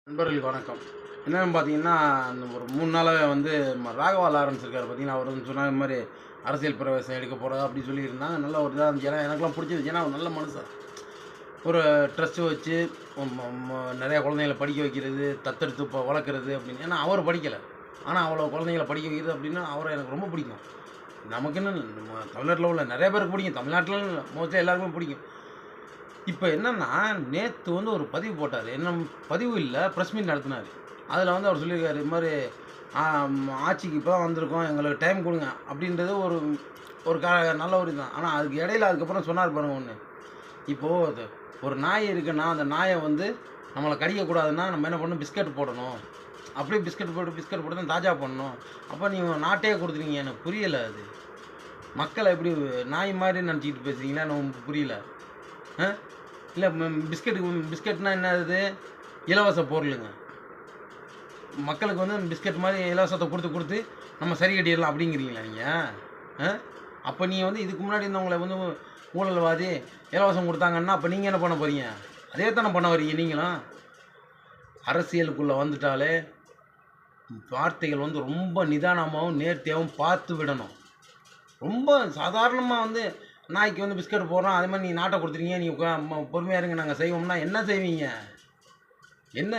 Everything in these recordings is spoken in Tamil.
நண்பர்களுக்கு வணக்கம். என்னென்னு பார்த்தீங்கன்னா, ஒரு 3 நாளாவே வந்து ராகவா லாரன்ஸ் இருக்காரு பார்த்தீங்கன்னா, அவர் வந்து சொன்ன மாரி அரசியல் பிரவேசம் எடுக்க போறதா அப்படி சொல்லியிருந்தாங்க. நல்ல ஒரு இதா இருந்துச்சு. ஏன்னா எனக்கெல்லாம் பிடிச்சிருந்துச்சு. ஏன்னா அவர் நல்ல மனுஷன். ஒரு ட்ரஸ்ட் வச்சு நெறையா குழந்தைங்கள படிக்க வைக்கிறது, தத்தெடுத்து வளர்க்குறது அப்படின்னு. ஏன்னா அவர் படிக்கல. ஆனா அவ்வளோ குழந்தைங்கள படிக்க வைக்கிறது அப்படின்னா, அவர எனக்கு ரொம்ப பிடிக்கும். நமக்குன்னு நம்ம தமிழ்நாட்டில உள்ள நெறைய பேருக்கு பிடிக்கும். தமிழ்நாட்டில மோஸ்ட்லி எல்லாருக்குமே பிடிக்கும். இப்ப என்னன்னா, நேத்து வந்து ஒரு பதிவு போட்டாரு. என்ன பதிவு இல்ல, பிரஸ் மீட் நடத்துனாரு. அதுல வந்து அவர் சொல்லியிருக்காரு, இது மாரி ஆட்சிக்கு இப்ப தான் வந்திருக்கோம். எங்களுக்கு டைம் குடுங்க. அப்படின்றது ஒரு ஒரு நல்ல ஒரு இதுதான். ஆனா அதுக்கு இடையில அதுக்கப்புறம் சொன்னாரு பாருங்க ஒண்ணு. இப்போ ஒரு நாய் இருக்குன்னா, அந்த நாய வந்து நம்மள கடிக்கக்கூடாதுன்னா, நம்ம என்ன பண்ணணும்? பிஸ்கட் போடணும். அப்படியே பிஸ்கட் போட்டு தான் தாஜா பண்ணணும். அப்ப நீங்க நாட்டையே குடுத்துட்டீங்க. எனக்கு புரியல அது. மக்கள எப்படி நாய் மாரி நெனச்சுக்கிட்டு பேசுறீங்களா? எனக்கு புரியல. அ இல்ல பிஸ்கட்னா என்னது? இலவச பொருளுங்க. மக்களுக்கு வந்து பிஸ்கட் மாரி இலவசத்த குடுத்து நம்ம சரி கட்டிடலாம் அப்படிங்கிறீங்களா நீங்க? அ அப்ப நீங்க வந்து இதுக்கு முன்னாடி இருந்தவங்கள வந்து ஊழல்வாதி, இலவசம் குடுத்தாங்கன்னா, அப்ப நீங்க என்ன பண்ண போறீங்க? அதே தானே பண்ண வரீங்க நீங்களும். அரசியலுக்குள்ள வந்துட்டாலே வார்த்தைகள் வந்து ரொம்ப நிதானமாவும், நேர்த்தியாவும் பார்த்து விடணும். ரொம்ப சாதாரணமா வந்து நாய்க்கு வந்து பிஸ்கட் போடுறோம். அதே மாரி நீங்க நாட்ட குடுத்துட்டீங்க. நீங்க பொறுமையா இருங்க நாங்க செய்வோம்னா என்ன செய்வீங்க? என்ன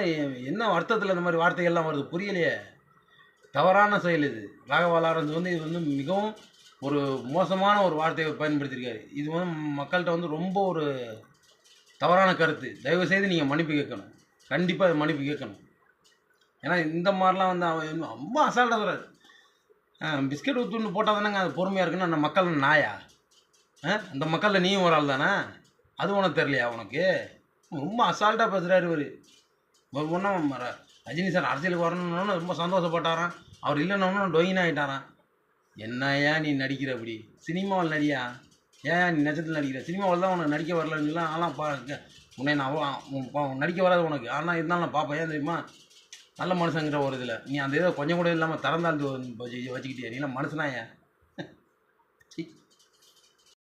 என்ன அர்த்தத்தில இந்த மாரி வார்த்தைகள்லாம் வருது? புரியலையே! தவறான செயல் இது. ராகவா லாரன்ஸ் வந்து இது வந்து மிகவும் ஒரு மோசமான ஒரு வார்த்தைய பயன்படுத்தியிருக்காரு. இது வந்து மக்கள்ட்ட வந்து ரொம்ப ஒரு தவறான கருத்து. தயவுசெய்து நீங்க மன்னிப்பு கேட்கணும். கண்டிப்பா மன்னிப்பு கேட்கணும். ஏன்னா இந்த மாரிலாம் வந்து அவன் ரொம்ப அசால்ட்டா சொல்றாரு. பிஸ்கட் துண்டு போட்டா தானங்க அது பொறுமையா இருக்குன்னா, அந்த மக்கள் நாயா? அந்த மக்கள்ல நீயும் ஒரு ஆள் தானே? அது உனக்கு தெரியலையா உனக்கு? ரொம்ப அசால்ட்டா பேசுறாரு இவரு. ஒண்ணும் ரஜினி சார் அரசியலுக்கு வரணும்னோன ரொம்ப சந்தோஷப்பட்டாராம். அவர் இல்லன்னோன டொயின்னு ஆயிட்டாராம். என்னய்யா நீ நடிக்கிற அப்படி? சினிமாவுல நடியா? ஏன் நீ நிஜத்துல நடிக்கிற? சினிமாவுல தான் உனக்கு நடிக்க வரலன்னுலாம் நான்லாம் உன்னை நான் நடிக்க வராது உனக்கு. ஆனா இருந்தாலும் நான் பார்ப்பேன். ஏன் தெரியுமா? நல்ல மனுஷங்கிற ஒரு இதுல. நீ அந்த இத கொஞ்சம் கூட இல்லாம தரம் தாழ்ந்து வச்சுக்கிட்டியா? நீலாம் மனுஷனாயா? ச்சீ!